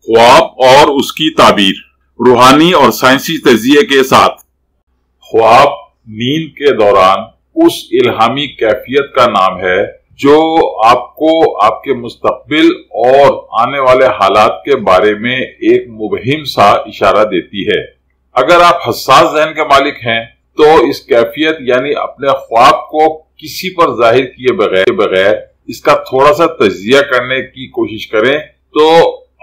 ख्वाब और उसकी ताबीर, रूहानी और साइंसी तजिए के साथ। ख्वाब नींद के दौरान उस इल्हामी कैफियत का नाम है जो आपको आपके मुस्तकबिल और आने वाले हालात के बारे में एक मुबहिम सा इशारा देती है। अगर आप हसास ज़हन के मालिक हैं तो इस कैफियत यानी अपने ख्वाब को किसी पर जाहिर किए बगैर इसका थोड़ा सा तजिया करने की कोशिश करें तो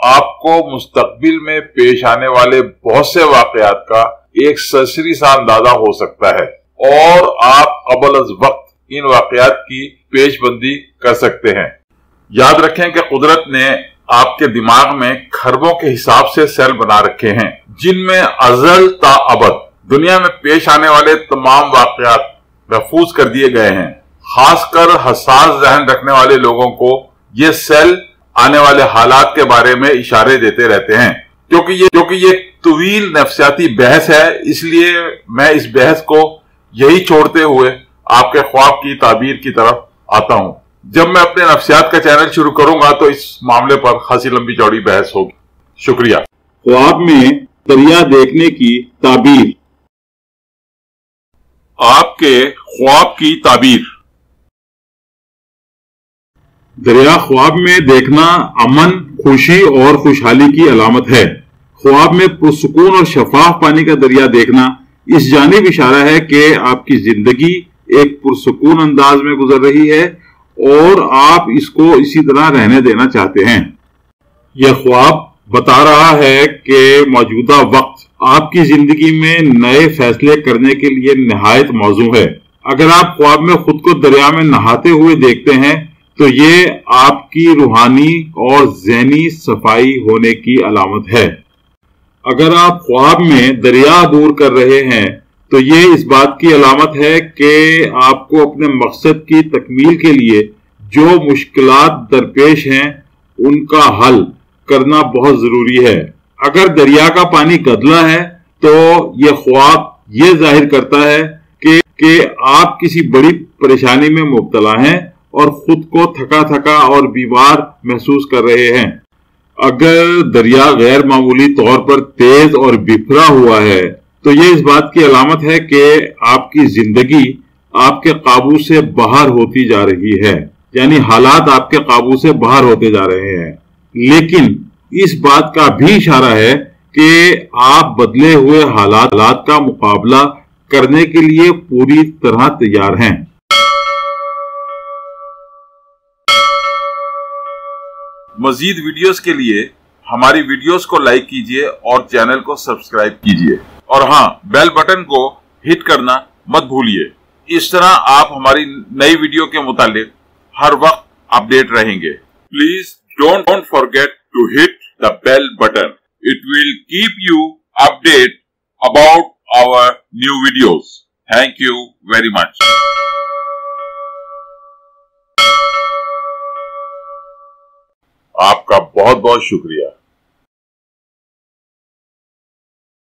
आपको मुस्तकबिल में पेश आने वाले बहुत से वाकयात का एक सरसरी सा अंदाजा हो सकता है और आप कबल अज वक्त इन वाकयात की पेशबंदी कर सकते हैं। याद रखें कि कुदरत ने आपके दिमाग में खरबों के हिसाब से सेल बना रखे हैं जिनमें अजल ता अबद दुनिया में पेश आने वाले तमाम वाकयात महफूज कर दिए गए हैं। खासकर हसास ज़हन रखने वाले लोगों को ये सेल आने वाले हालात के बारे में इशारे देते रहते हैं। क्योंकि ये तवील नफ्सियाती बहस है, इसलिए मैं इस बहस को यही छोड़ते हुए आपके ख्वाब की ताबीर की तरफ आता हूं। जब मैं अपने नफ्सियात का चैनल शुरू करूंगा तो इस मामले पर खासी लंबी चौड़ी बहस होगी। शुक्रिया। ख्वाब में दरिया देखने की ताबीर। आपके ख्वाब की ताबीर। दरिया ख्वाब में देखना अमन, खुशी और खुशहाली की अलामत है। ख्वाब में पुरसुकून और शफाफ पानी का दरिया देखना इस जानिब इशारा है कि आपकी जिंदगी एक पुरसुकून अंदाज में गुजर रही है और आप इसको इसी तरह रहने देना चाहते हैं। यह ख्वाब बता रहा है कि मौजूदा वक्त आपकी जिंदगी में नए फैसले करने के लिए निहायत मौजू है। अगर आप ख्वाब में खुद को दरिया में नहाते हुए देखते हैं तो ये आपकी रूहानी और ज़हनी सफाई होने की अलामत है। अगर आप ख्वाब में दरिया अबूर कर रहे हैं तो ये इस बात की अलामत है कि आपको अपने मकसद की तकमील के लिए जो मुश्किलात दरपेश हैं उनका हल करना बहुत जरूरी है। अगर दरिया का पानी गदला है तो ये ख्वाब ये जाहिर करता है कि आप किसी बड़ी परेशानी में मुब्तला हैं और खुद को थका थका और बीमार महसूस कर रहे हैं। अगर दरिया गैर मामूली तौर पर तेज और बिखरा हुआ है तो ये इस बात की अलामत है कि आपकी जिंदगी आपके काबू से बाहर होती जा रही है, यानी हालात आपके काबू से बाहर होते जा रहे हैं। लेकिन इस बात का भी इशारा है कि आप बदले हुए हालात का मुकाबला करने के लिए पूरी तरह तैयार हैं। मजीद वीडियोस के लिए हमारी वीडियोस को लाइक कीजिए और चैनल को सब्सक्राइब कीजिए और हाँ, बेल बटन को हिट करना मत भूलिए। इस तरह आप हमारी नई वीडियो के मुतालिक हर वक्त अपडेट रहेंगे। Please don't forget to hit the bell button. It will keep you update about our new videos. Thank you very much. आपका बहुत बहुत शुक्रिया।